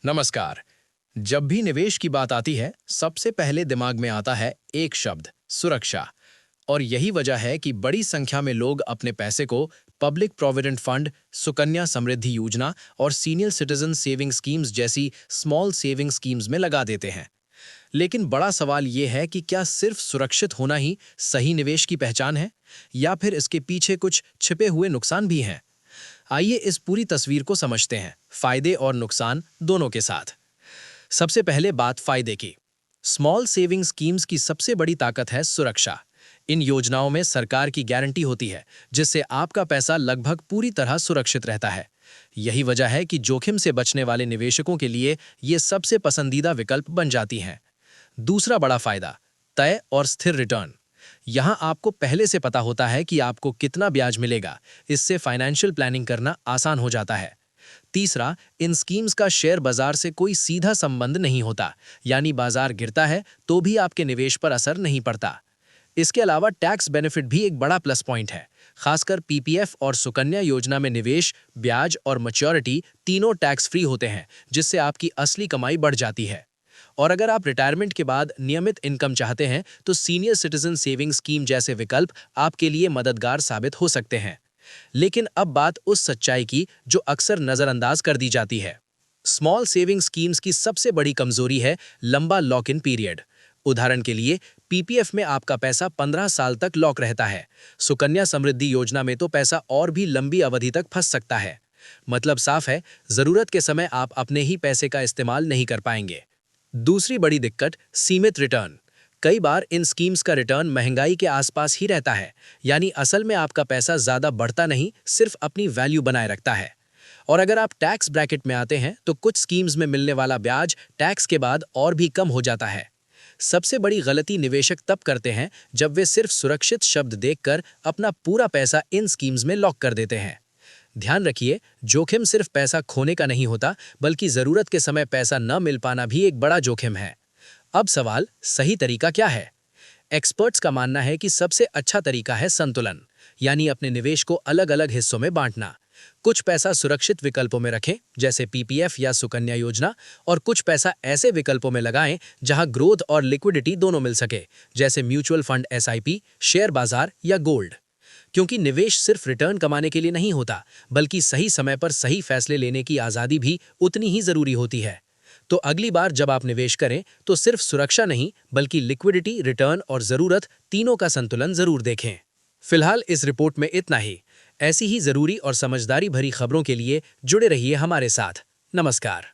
नमस्कार। जब भी निवेश की बात आती है, सबसे पहले दिमाग में आता है एक शब्द, सुरक्षा। और यही वजह है कि बड़ी संख्या में लोग अपने पैसे को public provident fund, Sukanya Samriddhi योजना और सीनियर सिटीजन सेविंग स्कीम्स जैसी स्मॉल सेविंग स्कीम्स में लगा देते हैं। लेकिन बड़ा सवाल ये है कि क्या सिर्फ सुरक्षित होना ही सही निवेश की पहचान है, या फिर इसके पीछे कुछ छिपे हुए नुकसान भी हैं? आइए इस पूरी तस्वीर को समझते हैं, फायदे और नुकसान दोनों के साथ। सबसे पहले बात फायदे की। स्मॉल सेविंग स्कीम्स की सबसे बड़ी ताकत है सुरक्षा। इन योजनाओं में सरकार की गारंटी होती है, जिससे आपका पैसा लगभग पूरी तरह सुरक्षित रहता है। यही वजह है कि जोखिम से बचने वाले निवेशकों के लिए ये सबसे पसंदीदा विकल्प बन जाती हैं। दूसरा बड़ा फायदा, तय और स्थिर रिटर्न। यहाँ आपको पहले से पता होता है कि आपको कितना ब्याज मिलेगा। इससे फाइनेंशियल प्लानिंग करना आसान हो जाता है। तीसरा, इन स्कीम्स का शेयर बाजार से कोई सीधा संबंध नहीं होता, यानी बाजार गिरता है तो भी आपके निवेश पर असर नहीं पड़ता। इसके अलावा टैक्स बेनिफिट भी एक बड़ा प्लस पॉइंट है। खासकर पीपीएफ और सुकन्या योजना में निवेश, ब्याज और मैच्योरिटी तीनों टैक्स फ्री होते हैं, जिससे आपकी असली कमाई बढ़ जाती है। और अगर आप रिटायरमेंट के बाद नियमित इनकम चाहते हैं, तो सीनियर सिटीजन सेविंग स्कीम जैसे विकल्प आपके लिए मददगार साबित हो सकते हैं। लेकिन अब बात उस सच्चाई की जो अक्सर नजरअंदाज कर दी जाती है। स्मॉल सेविंग स्कीम्स की सबसे बड़ी कमजोरी है लंबा लॉक इन पीरियड। उदाहरण के लिए, पीपीएफ में आपका पैसा 15 साल तक लॉक रहता है। सुकन्या समृद्धि योजना में तो पैसा और भी लंबी अवधि तक फंस सकता है। मतलब साफ है, जरूरत के समय आप अपने ही पैसे का इस्तेमाल नहीं कर पाएंगे। दूसरी बड़ी दिक्कत, सीमित रिटर्न। कई बार इन स्कीम्स का रिटर्न महंगाई के आसपास ही रहता है, यानी असल में आपका पैसा ज्यादा बढ़ता नहीं, सिर्फ अपनी वैल्यू बनाए रखता है। और अगर आप टैक्स ब्रैकेट में आते हैं, तो कुछ स्कीम्स में मिलने वाला ब्याज टैक्स के बाद और भी कम हो जाता है। सबसे बड़ी गलती निवेशक तब करते हैं जब वे सिर्फ सुरक्षित शब्द देखकर अपना पूरा पैसा इन स्कीम्स में लॉक कर देते हैं। ध्यान रखिए, जोखिम सिर्फ पैसा खोने का नहीं होता, बल्कि जरूरत के समय पैसा न मिल पाना भी एक बड़ा जोखिम है। अब सवाल, सही तरीका क्या है? एक्सपर्ट्स का मानना है कि सबसे अच्छा तरीका है संतुलन, यानी अपने निवेश को अलग अलग हिस्सों में बांटना। कुछ पैसा सुरक्षित विकल्पों में रखें, जैसे पीपीएफ या सुकन्या योजना, और कुछ पैसा ऐसे विकल्पों में लगाएं जहां ग्रोथ और लिक्विडिटी दोनों मिल सके, जैसे म्यूचुअल फंड, एसआईपी, शेयर बाजार या गोल्ड। क्योंकि निवेश सिर्फ रिटर्न कमाने के लिए नहीं होता, बल्कि सही समय पर सही फैसले लेने की आज़ादी भी उतनी ही जरूरी होती है। तो अगली बार जब आप निवेश करें, तो सिर्फ सुरक्षा नहीं, बल्कि लिक्विडिटी, रिटर्न और जरूरत तीनों का संतुलन जरूर देखें। फिलहाल इस रिपोर्ट में इतना ही। ऐसी ही जरूरी और समझदारी भरी खबरों के लिए जुड़े रहिए हमारे साथ। नमस्कार।